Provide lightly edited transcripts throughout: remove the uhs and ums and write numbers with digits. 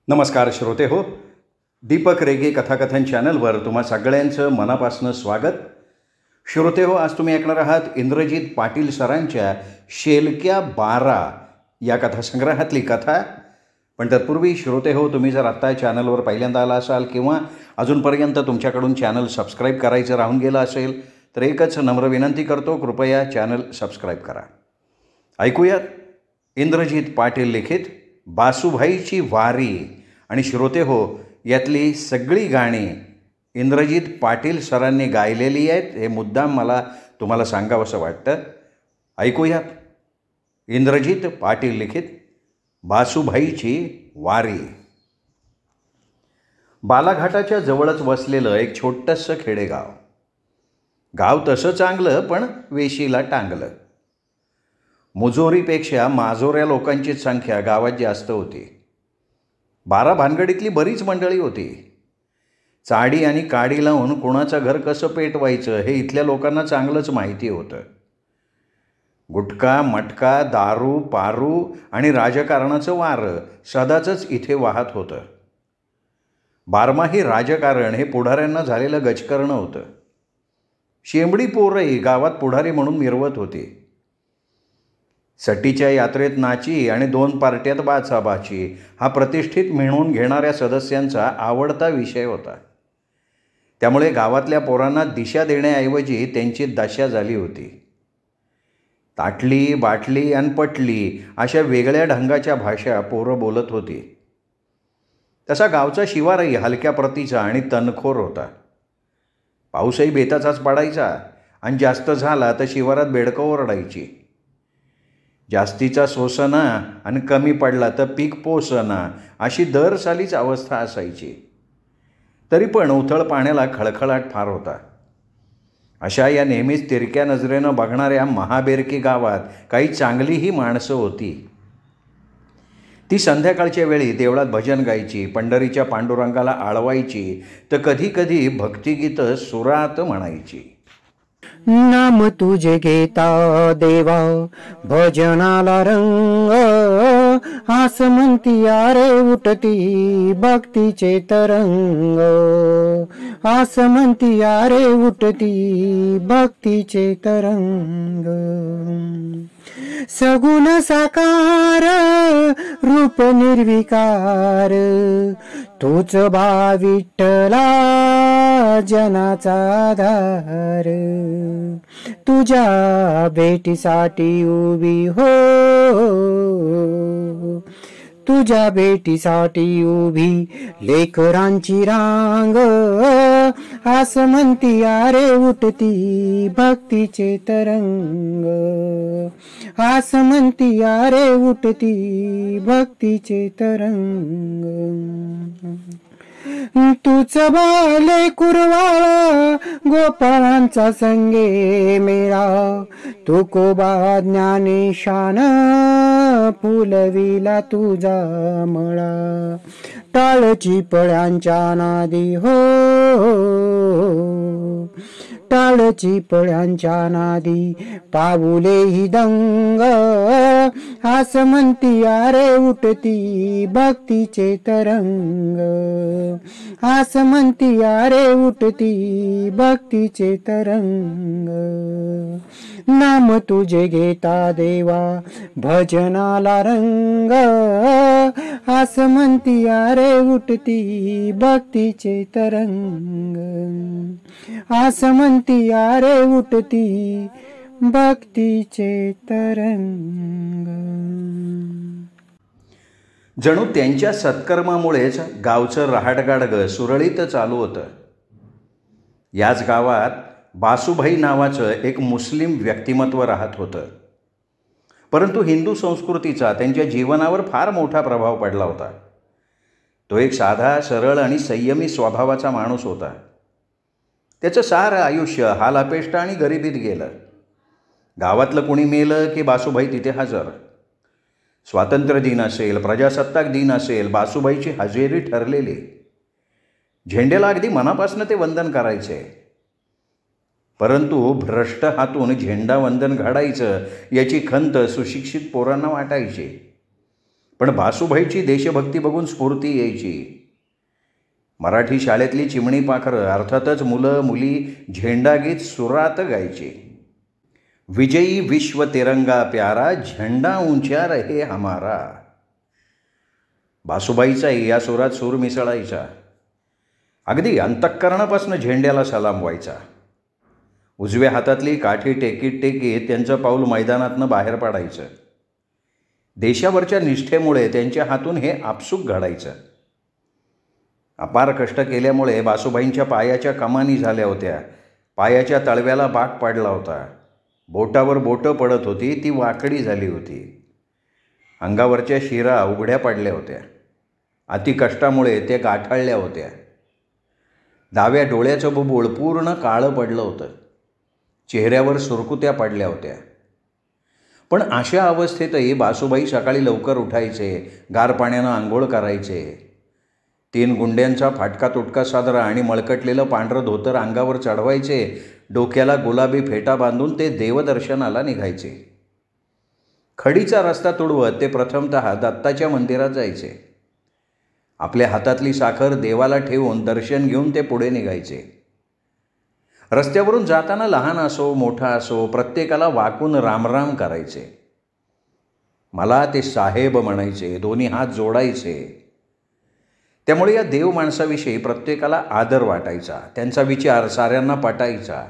नमस्कार श्रोते हो, दीपक रेगे कथाकथन चॅनलवर तुम्हा सगळ्यांचं मनापासून स्वागत. श्रोते हो, आज तुम्ही ऐकणार आहात इंद्रजित पाटील सरांच्या शेलक्या 12 या कथासंग्रहातली कथा. पण तत्पूर्वी श्रोते हो, तुम्ही जर आत्ता चॅनलवर पहिल्यांदा आला असाल किंवा अजूनपर्यंत तुमच्याकडून चॅनल सबस्क्राईब करायचं राहून गेलं असेल तर एकच नम्र विनंती करतो, कृपया चॅनल सबस्क्राईब करा. ऐकूयात इंद्रजित पाटील लिखित बासूभाईची वारी. आणि श्रोते हो, यातली सगळी गाणी इंद्रजित पाटील सरांनी गायलेली आहेत. हे मुद्दाम मला तुम्हाला सांगावंसं वाटतं. ऐकूयात इंद्रजित पाटील लिखित बासूभाईची वारी. बालाघाटाच्या जवळच वसलेलं एक छोटंसं खेडेगाव. गाव तसं चांगलं, पण वेशीला टांगलं. मुजोरीपेक्षा माजोऱ्या लोकांची संख्या गावात जास्त होती. 12 भानगडीतली बरीच मंडळी होती. चाडी आणि काडी लावून कोणाचं घर कसं पेटवायचं हे इथल्या लोकांना चांगलंच माहिती होतं. गुटखा, मटका, दारू, पारू आणि राजकारणाचं वारं सदाचंच इथे वाहत होतं. बारमाही राजकारण हे पुढाऱ्यांना झालेलं गजकरणं होतं. शेंबडी पोरंही गावात पुढारी म्हणून मिरवत होती. सटीच्या यात्रेत नाची आणि 2 पार्ट्यात बाचाबाची हा प्रतिष्ठित मिळवून घेणाऱ्या सदस्यांचा आवडता विषय होता. त्यामुळे गावातल्या पोरांना दिशा देण्याऐवजी त्यांची दशा झाली होती. ताटली, बाटली आणि पटली अशा वेगळ्या ढंगाच्या भाषा पोरं बोलत होती. तसा गावचा शिवारही हलक्या प्रतीचा आणि तणखोर होता. पाऊसही बेताचाच पडायचा आणि जास्त झाला तर शिवारात बेडकं ओरडायची. जास्तीचा सोसना आणि कमी पडला तर पीक पोसना अशी दर सालीच अवस्था असायची. तरी पण उथळ पाण्याला खळखळाट फार होता. अशा या नेहमीच तिरक्या नजरेनं बघणाऱ्या महाबेरकी गावात काही चांगलीही माणसं होती. ती संध्याकाळच्या वेळी देवळात भजन गायची, पंढरीच्या पांडुरंगाला आळवायची, तर कधी कधी भक्तिगीतं सुरात म्हणायची. नाम तुझे घेता देवा भजनाला रंग, आस म्हणती अरे उठती भक्तीचे तरंग, आस म्हणती अरे उठती भक्तीचे तरंग. सगुण साकार रूप निर्विकार, तूच बा विठ्ठला जनाचा आधार. तुझ्या भेटीसाठी उभी हो, तुझ्या भेटीसाठी उभी लेकरांची रांग, आस म्हणती अरे उठती भक्तीचे तरंग, आस म्हणती अरे उठती भक्तीचे तरंग. तूच बाले कुरवाळा गोपाळांचा संगे मेळा, तुकोबा ज्ञानेशान फुलविला तुझा मळा. टाळची पळ्यांच्या नादी हो, टाळची पळ्यांच्या नादी पाऊले ही दंग, आस म्हणती अरे उठती भक्तीचे तरंग, आस म्हणती अरे उठती भक्तीचे तरंग. नाम तुझे घेता देवा भजनाला रंग, आस म्हणती अरे उठती भक्तीचे तरंग, आस म्हणती अरे उठती भक्तीचे तरंग. जणू त्यांच्या सत्कर्मामुळेच गावचं रहाटगाडगं सुरळीत चालू होतं. याच गावात बासूभाई नावाचं एक मुस्लिम व्यक्तिमत्व राहत होतं. परंतु हिंदू संस्कृतीचा त्यांच्या जीवनावर फार मोठा प्रभाव पडला होता. तो एक साधा, सरळ आणि संयमी स्वभावाचा माणूस होता. त्याचं सारं आयुष्य हालापेष्ट आणि गरिबीत गेलं. गावातलं कुणी मेलं की बासूभाई तिथे हजर. स्वातंत्र्य दिन असेल, प्रजासत्ताक दिन असेल, बासूभाईची हजेरी ठरलेली. झेंड्याला अगदी मनापासून ते वंदन करायचे. परंतु भ्रष्ट हातून झेंडा वंदन घडायचं याची खंत सुशिक्षित पोरांना वाटायची. पण बासूभाईची देशभक्ती बघून स्फूर्ती यायची. मराठी शाळेतली चिमणी पाखरं, अर्थातच मुलं मुली झेंडागीत सुरात गायची. विजयी विश्व तिरंगा प्यारा, झेंडा ऊंचा रहे हमारा. बासूबाईचाही या सुरात सूर मिसळायचा. अगदी अंतःकरणापासून झेंड्याला सलाम व्हायचा. उजव्या हातातली काठी टेकीत टेकीत त्यांचं पाऊल मैदानातनं बाहेर पडायचं. देशावरच्या निष्ठेमुळे त्यांच्या हातून हे आपसूक घडायचं. अपार कष्ट केल्यामुळे बासूबाईंच्या पायाच्या कमानी झाल्या होत्या. पायाच्या तळव्याला बाक पाडला होता. बोटावर बोटं पडत होती, ती वाकडी झाली होती. अंगावरच्या शिरा उघड्या पडल्या होत्या. अतिकष्टामुळे ते गाठाळल्या होत्या. डाव्या डोळ्याचं बुबुळ पूर्ण काळं पडलं होतं. चेहऱ्यावर सुरकुत्या पडल्या होत्या. पण अशा अवस्थेतही बासूबाई सकाळी लवकर उठायचे, गार पाण्यानं आंघोळ करायचे. 3 गुंड्यांचा फाटका तुटका सादरा आणि मळकटलेलं पांढरं धोतर अंगावर चढवायचे. डोक्याला गुलाबी फेटा बांधून ते देवदर्शनाला निघायचे. खडीचा रस्ता तुडवत ते प्रथमतः दत्ताच्या मंदिरात जायचे. आपल्या हातातली साखर देवाला ठेवून दर्शन घेऊन ते पुढे निघायचे. रस्त्यावरून जाताना लहान असो मोठा असो प्रत्येकाला वाकून रामराम करायचे. मला ते साहेब म्हणायचे, दोन्ही हात जोडायचे. त्यामुळे या देव माणसाविषयी प्रत्येकाला आदर वाटायचा. त्यांचा विचार साऱ्यांना पटायचा.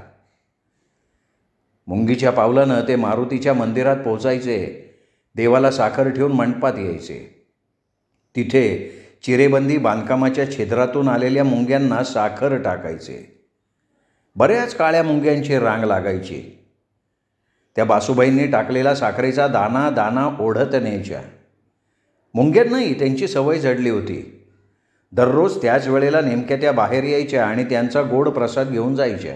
मुंगीच्या पावलानं ते मारुतीच्या मंदिरात पोचायचे. देवाला साखर ठेवून मंडपात यायचे. तिथे चिरेबंदी बांधकामाच्या छिद्रातून आलेल्या मुंग्यांना साखर टाकायचे. बऱ्याच काळ्या मुंग्यांची रांग लागायची. त्या बासूबाईंनी टाकलेला साखरेचा दाना दाना ओढत न्यायच्या. मुंग्यांनाही त्यांची सवय जडली होती. दररोज त्याच वेळेला नेमक्या त्या बाहेर यायच्या आणि त्यांचा गोड प्रसाद घेऊन जायच्या.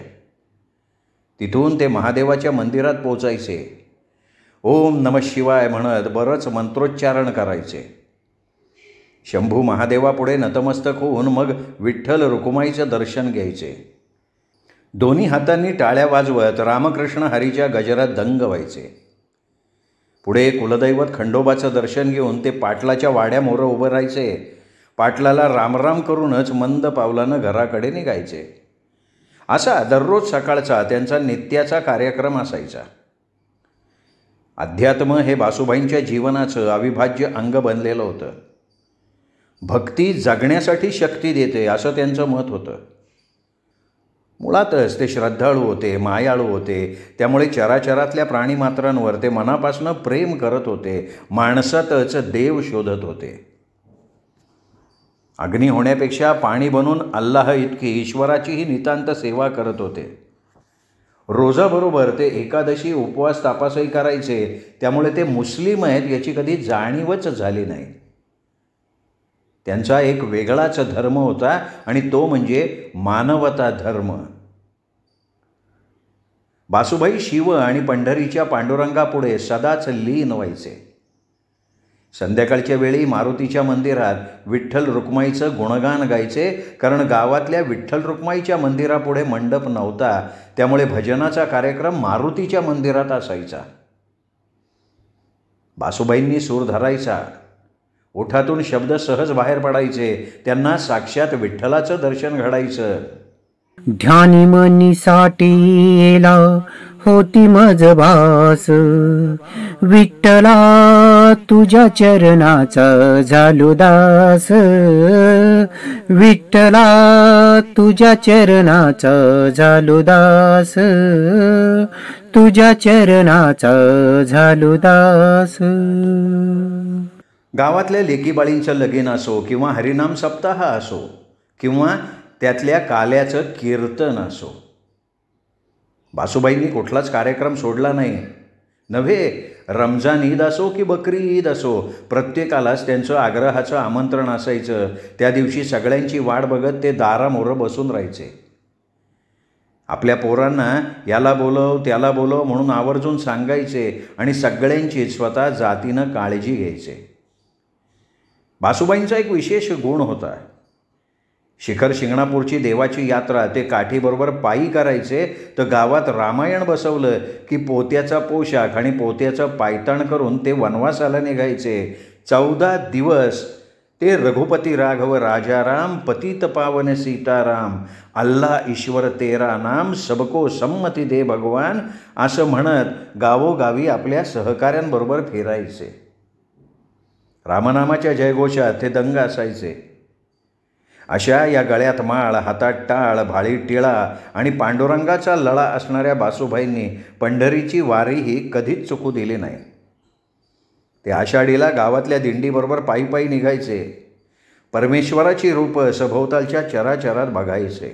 तिथून ते महादेवाच्या मंदिरात पोचायचे. ओम नमः शिवाय म्हणत बरंच मंत्रोच्चारण करायचे. शंभू महादेवापुढे नतमस्तक होऊन मग विठ्ठल रुक्माईचं दर्शन घ्यायचे. दोन्ही हातांनी टाळ्या वाजवत रामकृष्ण हरीच्या गजरात दंग व्हायचे. पुढे कुलदैवत खंडोबाचं दर्शन घेऊन ते पाटलाच्या वाड्यामोरं उभं राहायचे. पाटलाला रामराम करूनच मंद पावलानं घराकडे निघायचे. असा दररोज सकाळचा त्यांचा नित्याचा कार्यक्रम असायचा. अध्यात्म हे बासूबाईंच्या जीवनाचं अविभाज्य अंग बनलेलं होतं. भक्ती जगण्यासाठी शक्ती देते असं त्यांचं मत होतं. मुळातच ते श्रद्धाळू होते, मायाळू होते. त्यामुळे चराचरातल्या प्राणीमात्रांवर ते मनापासून प्रेम करत होते. माणसातच देव शोधत होते. अग्नी होण्यापेक्षा पाणी बनून अल्लाह इतकी ईश्वराचीही नितांत सेवा करत होते. रोजाबरोबर ते एकादशी उपवास तापासही करायचे. त्यामुळे ते मुस्लिम आहेत याची कधी जाणीवच झाली नाही. त्यांचा एक वेगळाच धर्म होता आणि तो म्हणजे मानवता धर्म. बासूबाई शिव आणि पंढरीच्या पांडुरंगापुढे सदाच लीन व्हायचे. संध्याकाळच्या वेळी मारुतीच्या मंदिरात विठ्ठल रुक्माईचं गुणगान गायचे. कारण गावातल्या विठ्ठल रुक्माईच्या मंदिरापुढे मंडप नव्हता. त्यामुळे भजनाचा कार्यक्रम मारुतीच्या मंदिरात असायचा. बासूबाईंनी सूर धरायचा. ओठातून शब्द सहज बाहेर पडायचे. त्यांना साक्षात विठ्ठलाचं दर्शन घडायचं. ध्यानी मनी साठीला होती मज भास, विठ्ठला तुझ्या चरणाचा झालो दास, विठ्ठला तुझ्या चरणाचा झालो दास, तुझ्या चरणाचा झालो दास. गावातल्या लेकीबाळींचं लगीन असो किंवा हरिनाम सप्ताह असो किंवा त्यातल्या काल्याचं कीर्तन असो, बासूबाईंनी कुठलाच कार्यक्रम सोडला नाही. नव्हे रमजान ईद असो की बकरी ईद असो, प्रत्येकालाच त्यांचं आग्रहाचं आमंत्रण असायचं. त्या दिवशी सगळ्यांची वाट बघत ते दारामोरं बसून राहायचे. आपल्या पोरांना याला बोलव त्याला बोलव म्हणून आवर्जून सांगायचे आणि सगळ्यांची स्वतः जातीनं काळजी घ्यायचे. बासूबाईंचा एक विशेष गुण होता. शिखर शिंगणापूरची देवाची यात्रा ते काठीबरोबर पायी करायचे. तर गावात रामायण बसवलं की पोत्याचा पोशाख आणि पोत्याचं पायताण करून ते वनवासाला निघायचे. 14 दिवस ते रघुपती राघव राजाराम पतित पावन सीताराम अल्लाह ईश्वर तेरा नाम सबको संमती दे भगवान असं म्हणत गावोगावी आपल्या सहकाऱ्यांबरोबर फिरायचे. रामनामाच्या जयघोषात ते दंग असायचे. अशा या गळ्यात माळ, हातात टाळ, भाळीत टिळा आणि पांडुरंगाचा लळा असणाऱ्या बासूबाईंनी पंढरीची वारीही कधीच चुकू दिली नाही. ते आषाढीला गावातल्या दिंडीबरोबर पायी पायी निघायचे. परमेश्वराची रूपं सभोवतालच्या चराचरात बघायचे.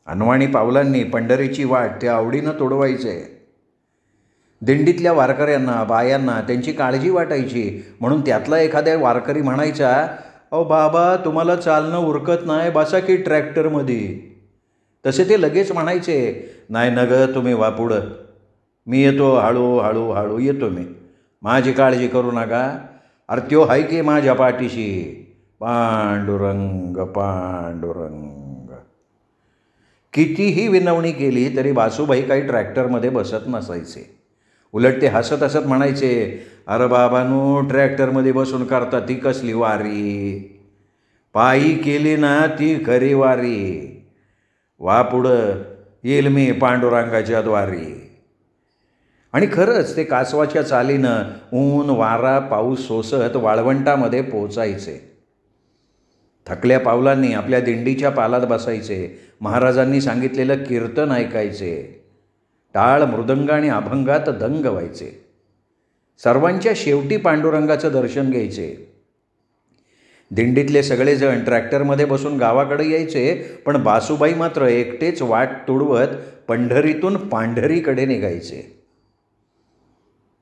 अनवाणी पावलांनी पंढरीची वाट ते आवडीनं तोडवायचे. दिंडीतल्या वारकऱ्यांना, बायांना त्यांची काळजी वाटायची, म्हणून त्यातला एखाद्या वारकरी म्हणायचा, अहो बाबा, तुम्हाला चालणं उरकत नाही, बसा की ट्रॅक्टरमध्ये. तसे ते लगेच म्हणायचे, नाही न गं, तुम्ही वा पुढं, मी येतो, हळू हळू येतो मी, माझी काळजी करू नका. अरे त्यो हाय की माझ्या पाठीशी, पांडुरंग पांडुरंग. कितीही विनवणी केली तरी बासूबाई काही ट्रॅक्टरमध्ये बसत नसायचे. उलट ते हसत हसत म्हणायचे, अरे बाबांनो, ट्रॅक्टरमध्ये बसून करता ती कसली वारी, पायी केली ना ती खरी वारी. वा पुढं, येईल मी पांडुरंगाच्या द्वारी. आणि खरंच ते कासवाच्या चालीनं ऊन, वारा, पाऊस सोसत वाळवंटामध्ये पोचायचे. थकल्या पावलांनी आपल्या दिंडीच्या पालात बसायचे. महाराजांनी सांगितलेलं कीर्तन ऐकायचे. टाळ, मृदंग आणि अभंगात दंग व्हायचे. सर्वांच्या शेवटी पांडुरंगाचं दर्शन घ्यायचे. दिंडीतले सगळेजण ट्रॅक्टरमध्ये बसून गावाकडे यायचे, पण बासूबाई मात्र एकटेच वाट तुडवत पंढरीतून पांढरीकडे निघायचे.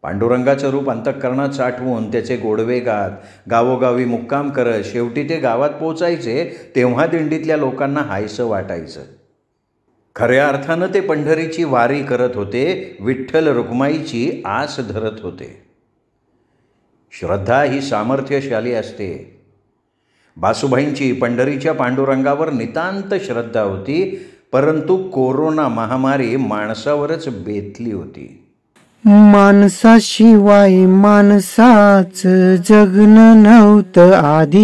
पांडुरंगाचं रूप अंतःकरणात साठवून त्याचे गोडवे गात गावोगावी मुक्काम करत शेवटी ते गावात पोचायचे. तेव्हा दिंडीतल्या लोकांना हायसं वाटायचं. खऱ्या अर्थानं ते पंढरीची वारी करत होते, विठ्ठल रुक्माईची आस धरत होते. श्रद्धा ही सामर्थ्यशाली असते. बासूबाईंची पंढरीच्या पांडुरंगावर नितांत श्रद्धा होती, परंतु कोरोना महामारी माणसावरच बेतली होती. माणसाशिवाय माणसाचं जगणं नव्हतं आधी,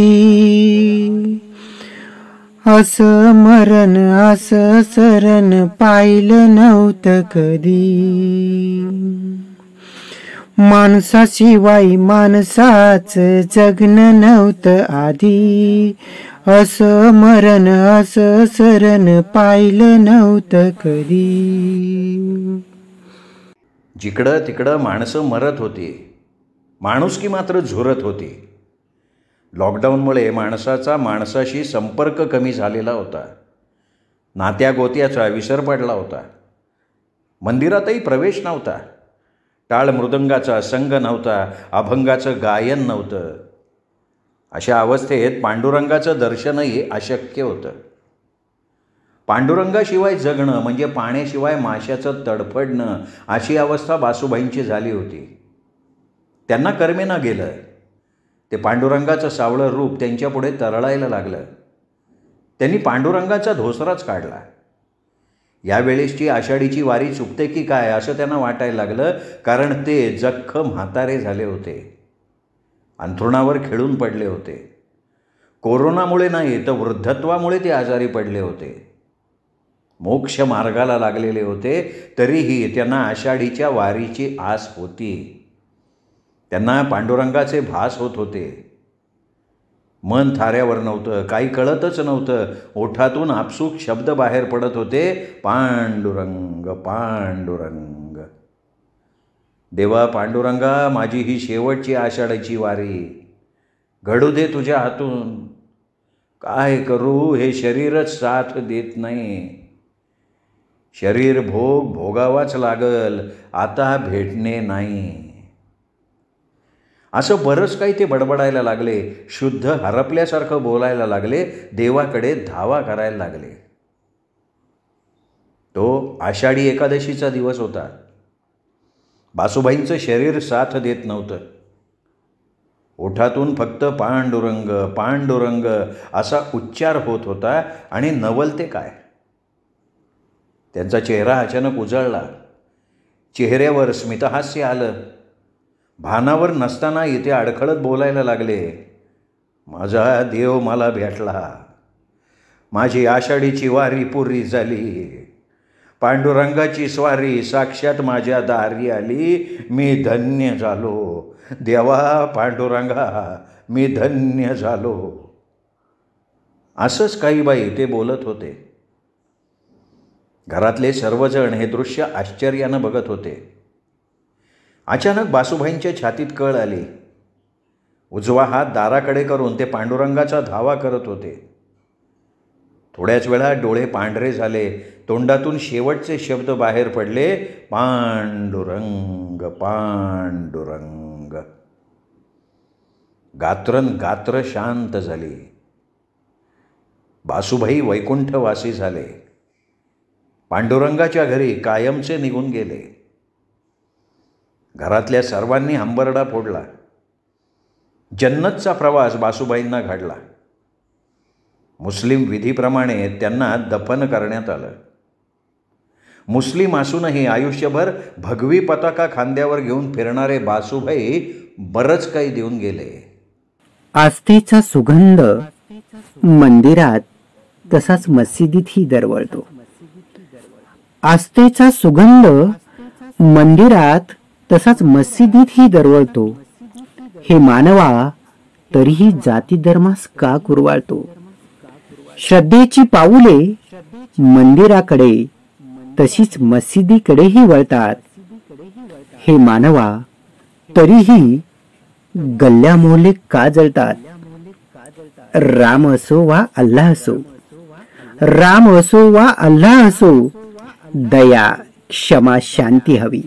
असं मरण असं सरण पाहिलं नव्हतं कधी. माणसाशिवाय माणसाचं जगणं नव्हतं आधी, असं मरण असं सरण पाहिलं नव्हतं कधी. जिकडं तिकडं माणसं मरत होती, माणुसकी मात्र झुरत होती. लॉकडाऊनमुळे माणसाचा माणसाशी संपर्क कमी झालेला होता. नात्या गोत्याचा विसर पडला होता. मंदिरातही प्रवेश नव्हता. टाळ मृदंगाचा संग नव्हता. अभंगाचं गायन नव्हतं. अशा अवस्थेत पांडुरंगाचं दर्शनही अशक्य होतं. पांडुरंगाशिवाय जगणं म्हणजे पाण्याशिवाय माशाचं तडफडणं, अशी अवस्था बासूबाईंची झाली होती. त्यांना कर्मेना गेलं. ते पांडुरंगाचं सावळं रूप त्यांच्यापुढे तरळायला लागलं. त्यांनी पांडुरंगाचा धोसराच काढला. यावेळेसची आषाढीची वारी चुकते की काय असं त्यांना वाटायला लागलं, कारण ते जख्ख म्हातारे झाले होते. अंथरुणावर खिळून पडले होते. कोरोनामुळे नाही तर वृद्धत्वामुळे ते आजारी पडले होते. मोक्ष मार्गाला लागलेले होते, तरीही त्यांना आषाढीच्या वारीची आस होती. त्यांना पांडुरंगाचे भास होत होते. मन थाऱ्यावर नव्हतं, काही कळतच नव्हतं. ओठातून आपसूक शब्द बाहेर पडत होते, पांडुरंग पांडुरंग. देवा पांडुरंगा, माझी ही शेवटची आषाढीची वारी, घडू दे तुझ्या हातून. काय करू, हे शरीरच साथ देत नाही. शरीर भोग भोगावाच लागल, आता भेटणे नाही. असं बरंच काही ते बडबडायला लागले. शुद्ध हरपल्यासारखं बोलायला लागले. देवाकडे धावा करायला लागले. तो आषाढी एकादशीचा दिवस होता. बासूबाईंचं शरीर साथ देत नव्हतं. ओठातून फक्त पांडुरंग पांडुरंग असा उच्चार होत होता. आणि नवल ते काय, त्यांचा चेहरा अचानक उजळला. चेहऱ्यावर स्मितहास्य आलं. भानावर नसताना इथे अडखळत बोलायला लागले. माझा देव मला भेटला, माझी आषाढीची वारी पुरी झाली, पांडुरंगाची स्वारी साक्षात माझ्या दारी आली, मी धन्य झालो देवा पांडुरंगा, मी धन्य झालो. असंच काही बाई ते बोलत होते. घरातले सर्वजण हे दृश्य आश्चर्यानं बघत होते. अचानक बासूभाईंच्या छातीत कळ आली. उजवा हात दाराकडे करून ते पांडुरंगाचा धावा करत होते. थोड्याच वेळात डोळे पांढरे झाले. तोंडातून शेवटचे शब्द बाहेर पडले, पांडुरंग पांडुरंग. गात्र शांत झाली. बासूभाई वैकुंठवासी झाले. पांडुरंगाच्या घरी कायमचे निघून गेले. घरातल्या सर्वांनी हंबरडा फोडला. जन्नतचा प्रवास बासूबाईंना घडला. मुस्लिम विधीप्रमाणे त्यांना दफन करण्यात आलं. मुस्लिम असूनही आयुष्यभर भगवी पताका खांद्यावर घेऊन फिरणारे बासूभाई बरंच काही देऊन गेले. आस्थेचा सुगंध मंदिरात तसाच मशिदीतही दरवळतो. आस्थेचा सुगंध मंदिरात तसाच मशिदीतही दरवळतो. हे मानवा तरीही जाती धर्मास का कुरवाळतो? श्रद्धेची पाऊले मंदिराकडे तशीच मशिदीकडेही वळतात. हे मानवा तरीही गल्ल्या मोहल्ले का जळतात? राम असो वा अल्लाह असो, राम असो वा अल्लाह असो, दया क्षमा शांती हवी.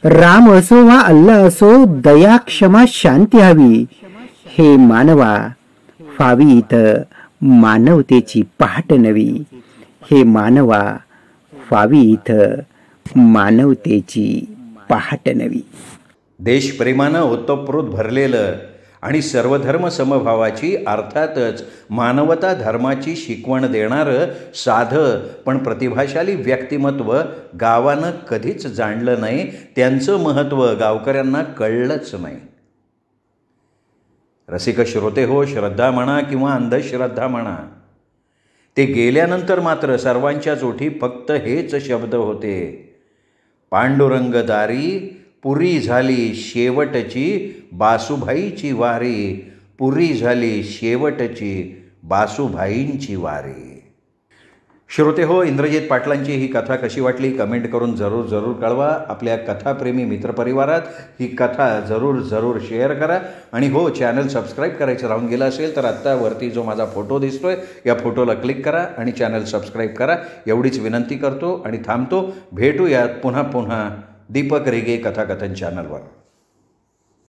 राम असो वा अल्लाह असो, दया क्षमा शांती हवी. हे मानवा फावी इथं मानवतेची पहाट नवी. हे मानवा फावी इथं मानवतेची पहाट नवी. देशप्रेमानं ओतप्रोत भरलेलं आणि सर्वधर्म समभावाची अर्थातच मानवता धर्माची शिकवण देणारं साधं पण प्रतिभाशाली व्यक्तिमत्व गावानं कधीच जाणलं नाही. त्यांचं महत्त्व गावकऱ्यांना कळलंच नाही. रसिक श्रोते हो, श्रद्धा म्हणा किंवा अंधश्रद्धा म्हणा, ते गेल्यानंतर मात्र सर्वांच्याच ओठी फक्त हेच शब्द होते, पांडुरंग दारी पुरी झाली शेवटची बासूभाईची वारी. पुरी झाली शेवटची बासूभाईंची वारी. श्रोते हो, इंद्रजित पाटलांची ही कथा कशी वाटली कमेंट करून जरूर कळवा. आपल्या कथाप्रेमी मित्रपरिवारात ही कथा जरूर शेअर करा. आणि हो, चॅनल सबस्क्राईब करायचं राहून गेलं असेल तर आत्ता वरती जो माझा फोटो दिसतोय या फोटोला क्लिक करा आणि चॅनल सबस्क्राईब करा. एवढीच विनंती करतो आणि थांबतो. भेटूयात पुन्हा दीपक रेगे कथाकथन चॅनलवर.